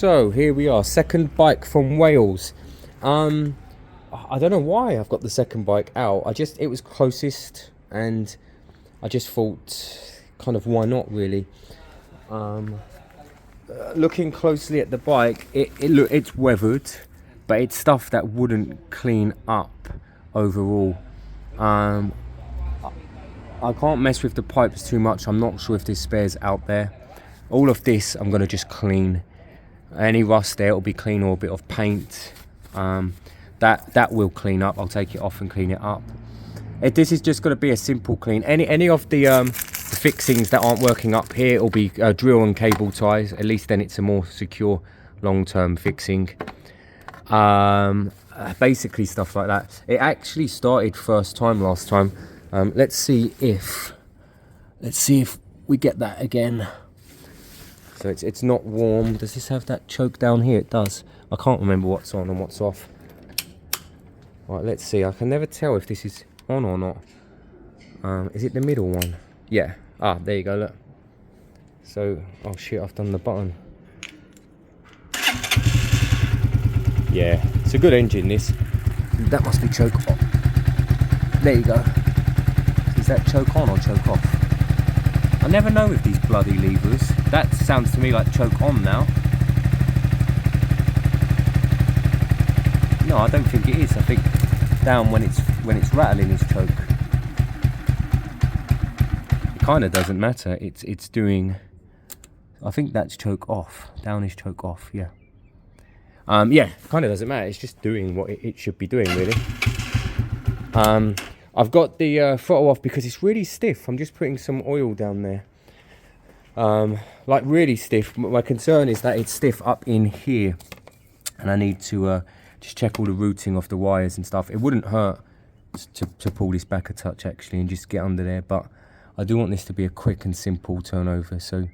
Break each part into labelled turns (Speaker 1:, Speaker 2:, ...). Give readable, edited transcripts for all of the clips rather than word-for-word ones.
Speaker 1: So here we are, second bike from Wales. I don't know why I've got the second bike out. It was closest, and I just thought, kind of, why not really? Looking closely at the bike, it's weathered, but it's stuff that wouldn't clean up overall. I can't mess with the pipes too much. I'm not sure if there's spares out there. All of this I'm going to just clean. Any rust there will be clean, or a bit of paint. That will clean up. I'll take it off and clean it up. This is just going to be a simple clean. Any of the fixings that aren't working up here will be drill and cable ties. At least then it's a more secure long-term fixing. Basically stuff like that. It actually started first time last time. Let's see if we get that again. So it's not warm. Does this have that choke down here? It does. I can't remember what's on and what's off. Right, let's see. I can never tell if this is on or not. Is it the middle one? Yeah. Ah, there you go, look. So, oh shit, I've done the button. Yeah, it's a good engine, this. That must be choke off. There you go. Is that choke on or choke off? I never know with these bloody levers. That sounds to me like choke on now. No, I don't think it is. I think down when it's rattling is choke. It kind of doesn't matter. It's doing. I think that's choke off. Down is choke off. Yeah. Yeah, kind of doesn't matter. It's just doing what it should be doing, really. I've got the throttle off because it's really stiff. I'm just putting some oil down there. Like really stiff. My concern is that it's stiff up in here, and I need to just check all the routing of the wires and stuff. It wouldn't hurt to pull this back a touch actually and just get under there, but I do want this to be a quick and simple turnover, so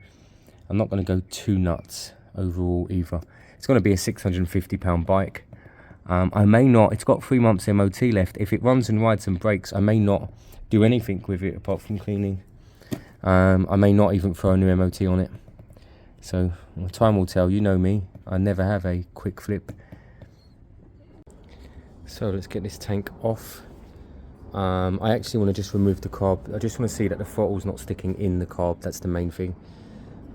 Speaker 1: I'm not going to go too nuts overall either. It's going to be a £650 bike. I may not, it's got 3 months MOT left. If it runs and rides and brakes, I may not do anything with it apart from cleaning. I may not even throw a new MOT on it. So time will tell. You know me, I never have a quick flip. So let's get this tank off. I actually want to just remove the carb. I just want to see that the throttle's not sticking in the carb. That's the main thing.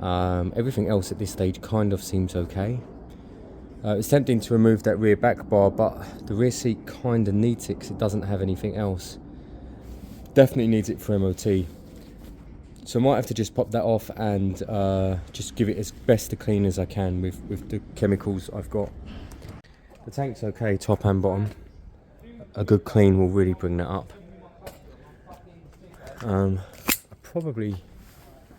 Speaker 1: Everything else at this stage kind of seems okay. It's tempting to remove that rear back bar, but the rear seat kind of needs it because it doesn't have anything else. Definitely needs it for MOT. So I might have to just pop that off and just give it as best a clean as I can with the chemicals I've got. The tank's okay, top and bottom. A good clean will really bring that up. I probably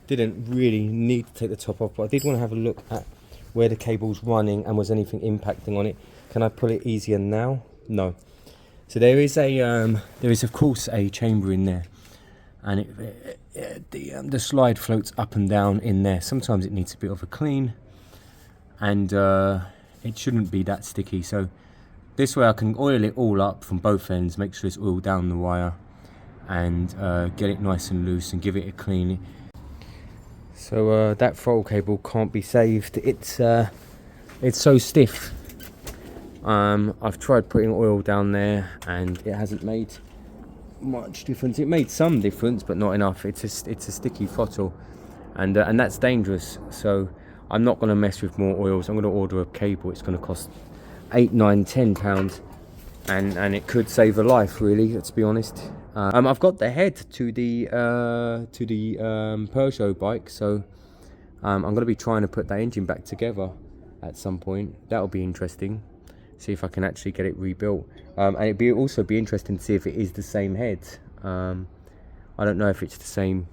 Speaker 1: didn't really need to take the top off, but I did want to have a look at where the cable's running and was anything impacting on it. Can I pull it easier now? No. So there is of course a chamber in there, and the slide floats up and down in there. Sometimes it needs a bit of a clean, and it shouldn't be that sticky. So this way I can oil it all up from both ends, make sure it's oiled down the wire, and get it nice and loose and give it a clean. So that throttle cable can't be saved. It's so stiff. I've tried putting oil down there and it hasn't made much difference. It made some difference, but not enough. It's a sticky throttle, and that's dangerous. So I'm not going to mess with more oils. I'm going to order a cable. It's going to cost £8, £9, £10, and it could save a life, really. Let's be honest. I've got the head to the Piaggio bike, so I'm going to be trying to put that engine back together at some point. That'll be interesting. See if I can actually get it rebuilt. And it'd also be interesting to see if it is the same head. I don't know if it's the same.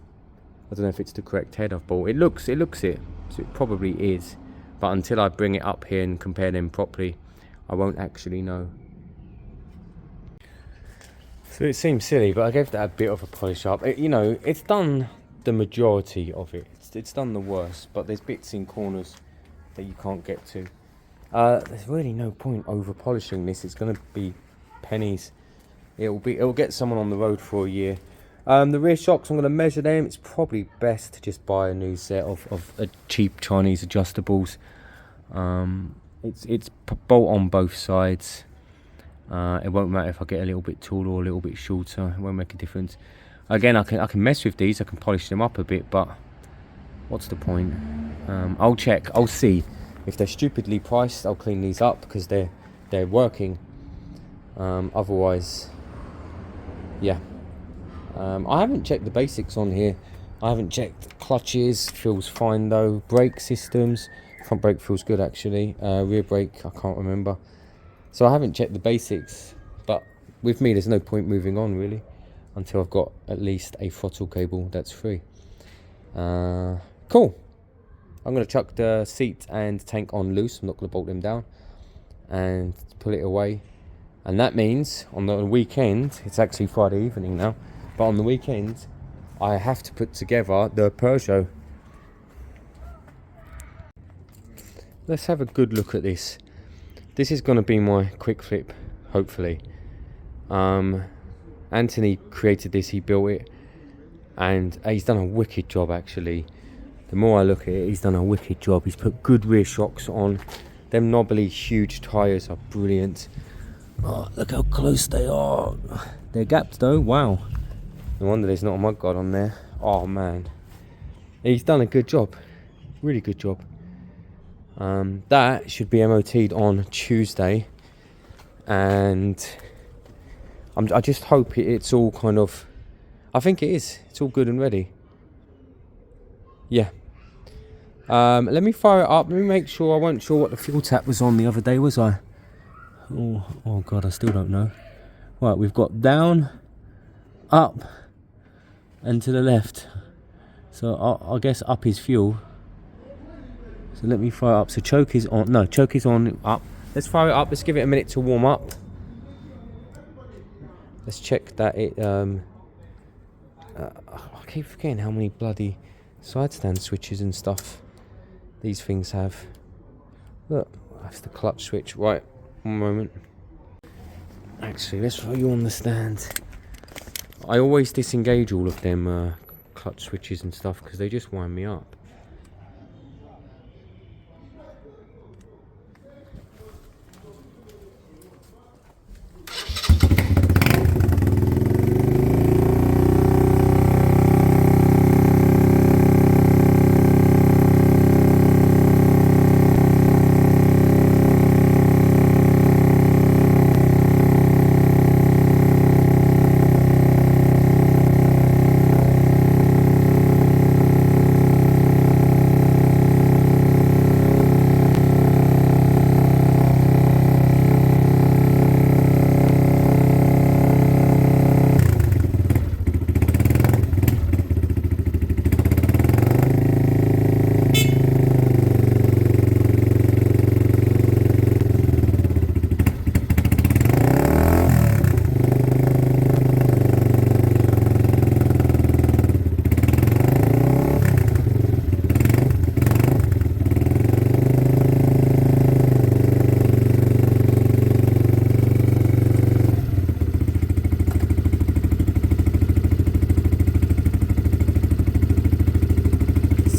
Speaker 1: I don't know if it's the correct head I've bought. It looks it, so it probably is. But until I bring it up here and compare them properly, I won't actually know. So it seems silly, but I gave that a bit of a polish up. It's done the majority of it. It's done the worst, but there's bits in corners that you can't get to. There's really no point over polishing this. It's going to be pennies. It'll get someone on the road for a year. The rear shocks, I'm going to measure them. It's probably best to just buy a new set of cheap Chinese adjustables. It's bolt on both sides. It won't matter if I get a little bit taller or a little bit shorter. It won't make a difference. Again, I can mess with these. I can polish them up a bit, but what's the point? I'll check. I'll see if they're stupidly priced. I'll clean these up because they're working. Otherwise, yeah. I haven't checked the basics on here. I haven't checked clutches. Feels fine though. Brake systems. Front brake feels good actually. Rear brake, I can't remember. So I haven't checked the basics. But with me, there's no point moving on really until I've got at least a throttle cable that's free. Cool. I'm going to chuck the seat and tank on loose. I'm not going to bolt them down and pull it away. And that means on the weekend, it's actually Friday evening now, but on the weekend I have to put together the Piaggio. Let's have a good look at this. This is going to be my quick flip, hopefully. Anthony created this, he built it, and he's done a wicked job actually. The more I look at it, he's done a wicked job. He's put good rear shocks on. Them knobbly huge tyres are brilliant. Oh, look how close they are. They're gapped though, wow. No wonder there's not a mudguard on there. Oh man. He's done a good job. Really good job. That should be MOT'd on Tuesday. And I just hope it's all kind of... I think it is. It's all good and ready. Yeah. Let me fire it up. Let me make sure. I wasn't sure what the fuel tap was on the other day, was I? Oh God, I still don't know. Right, we've got down, up, and to the left. So I guess up is fuel. So let me fire up. So choke is on. No, choke is on. Up. Let's fire it up. Let's give it a minute to warm up. Let's check that it. I keep forgetting how many bloody side stand switches and stuff these things have. Look, that's the clutch switch. Right, one moment. Actually, let's throw you on the stand. I always disengage all of them clutch switches and stuff because they just wind me up.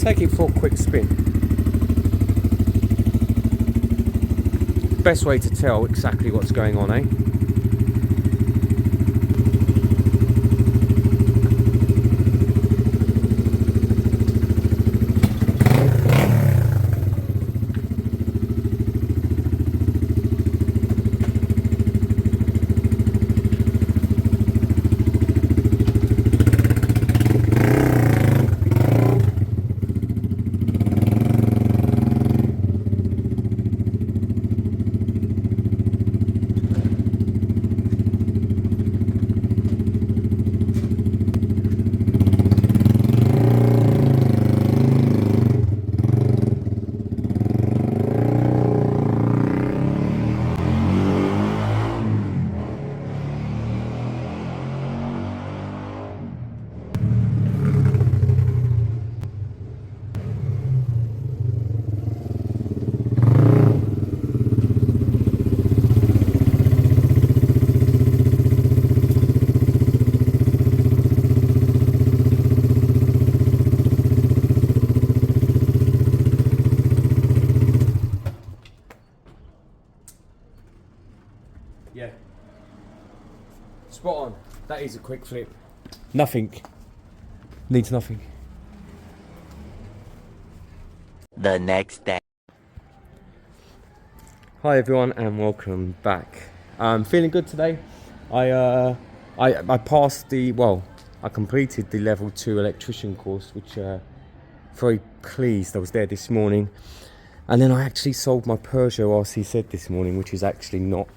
Speaker 1: Take it for a quick spin. Best way to tell exactly what's going on, eh? Yeah. Spot on. That is a quick flip. Nothing. Needs nothing.
Speaker 2: The next day.
Speaker 1: Hi everyone and welcome back. I'm feeling good today. I passed I completed the level 2 electrician course, which very pleased. I was there this morning, and then I actually sold my Peugeot RCZ this morning, which is actually not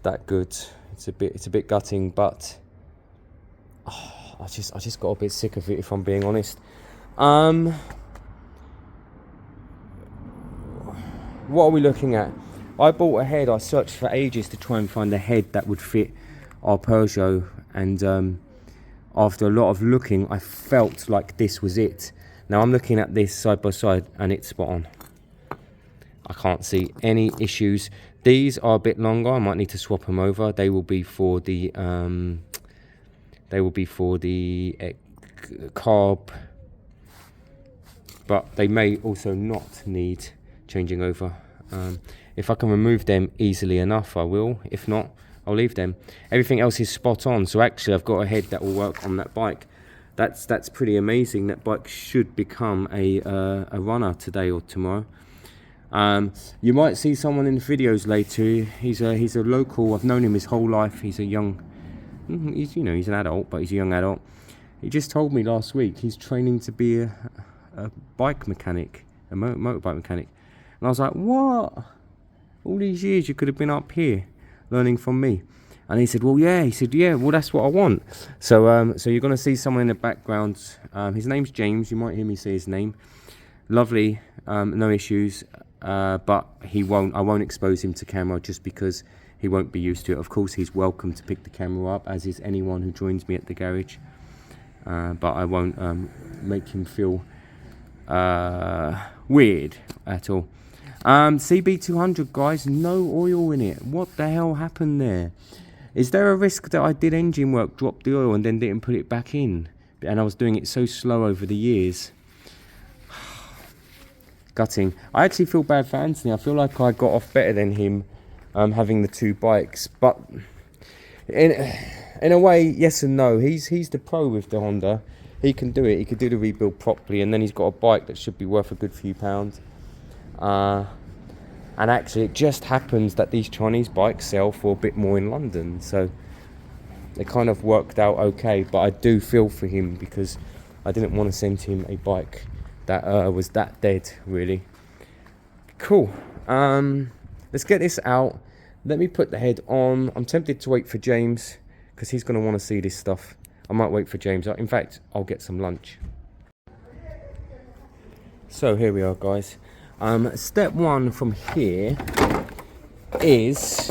Speaker 1: that good. It's a bit gutting, but I just got a bit sick of it, if I'm being honest. What are we looking at? I bought a head. I searched for ages to try and find a head that would fit our Peugeot, and after a lot of looking, I felt like this was it. Now I'm looking at this side by side, and it's spot on. I can't see any issues. These are a bit longer. I might need to swap them over. They will be for the carb, but they may also not need changing over. If I can remove them easily enough, I will. If not, I'll leave them. Everything else is spot on. So actually, I've got a head that will work on that bike. That's pretty amazing. That bike should become a runner today or tomorrow. You might see someone in the videos later. He's a local. I've known him his whole life. He's a young. He's an adult, but he's a young adult. He just told me last week he's training to be a bike mechanic, a motorbike mechanic. And I was like, what? All these years you could have been up here learning from me. And he said, well, yeah. He said, yeah, well, that's what I want. So so you're going to see someone in the background. His name's James. You might hear me say his name. Lovely, no issues. But I won't expose him to camera just because he won't be used to it. Of course, he's welcome to pick the camera up, as is anyone who joins me at the garage. But I won't make him feel weird at all. CB200, guys, no oil in it. What the hell happened there? Is there a risk that I did engine work, dropped the oil, and then didn't put it back in? And I was doing it so slow over the years. Gutting. I actually feel bad for Anthony. I feel like I got off better than him having the two bikes. But in a way, yes and no. He's the pro with the Honda. He can do it. He could do the rebuild properly, and then he's got a bike that should be worth a good few pounds. And actually, it just happens that these Chinese bikes sell for a bit more in London, so they kind of worked out okay. But I do feel for him because I didn't want to send him a bike that was that dead, really. Cool. Let's get this out. Let me put the head on. I'm tempted to wait for James because he's going to want to see this stuff. I might wait for James. In fact, I'll get some lunch. So here we are, guys. Step one from here is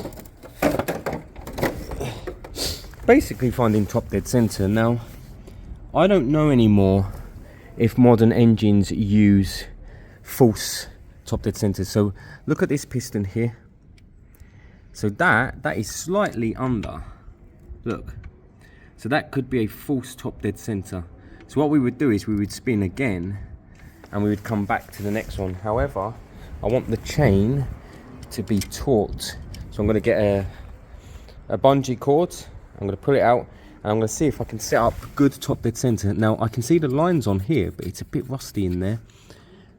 Speaker 1: basically finding top dead center. Now, I don't know anymore if modern engines use false top dead centers. So look at this piston here. So that is slightly under. Look. So that could be a false top dead center. So what we would do is we would spin again and we would come back to the next one. However, I want the chain to be taut. So I'm going to get a bungee cord. I'm going to pull it out and I'm going to see if I can set up good top dead center. Now I can see the lines on here, but it's a bit rusty in there.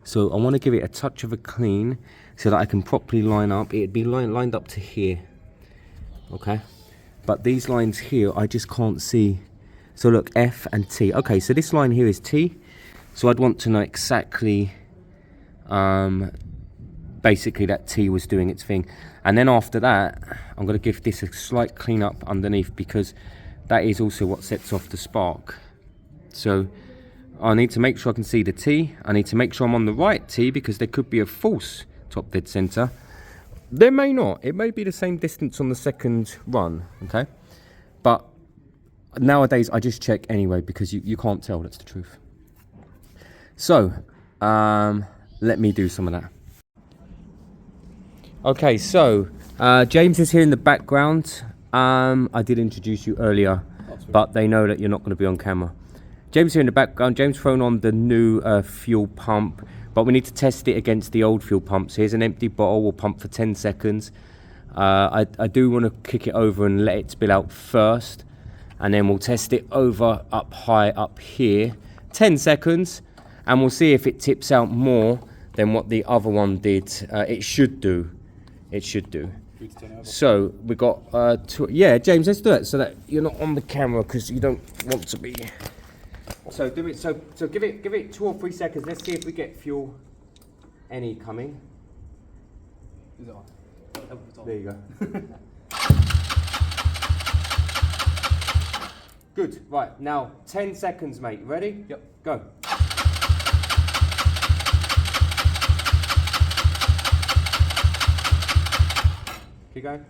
Speaker 1: So I want to give it a touch of a clean so that I can properly line up. It'd be lined up to here. Okay. But these lines here, I just can't see. So look, F and T. Okay, so this line here is T. So I'd want to know exactly, basically that T was doing its thing. And then after that, I'm going to give this a slight clean up underneath because that is also what sets off the spark. So I need to make sure I can see the T. I need to make sure I'm on the right T because there could be a false top dead center. There may not. It may be the same distance on the second run, okay? But nowadays, I just check anyway because you can't tell. That's the truth. So, let me do some of that. Okay, so James is here in the background. I did introduce you earlier, but they know that you're not going to be on camera. James here in the background. James thrown on the new fuel pump, but we need to test it against the old fuel pump. So here's an empty bottle. We'll pump for 10 seconds. I do want to kick it over and let it spill out first, and then we'll test it over up high up here, 10 seconds, and we'll see if it tips out more than what the other one did. It should do. It should do. So we got yeah, James, let's do it so that you're not on the camera because you don't want to be. So do it. So give it 2 or 3 seconds. Let's see if we get fuel any coming. There you go. Good. Right now, 10 seconds, mate. Ready?
Speaker 3: Yep.
Speaker 1: Go. Keep going.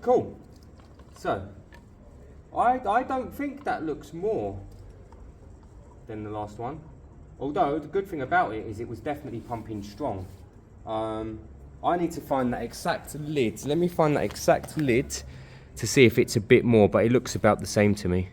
Speaker 1: Cool. So, I don't think that looks more than the last one. Although the good thing about it is it was definitely pumping strong. I need to find that exact lid. Let me find that exact lid to see if it's a bit more, but it looks about the same to me.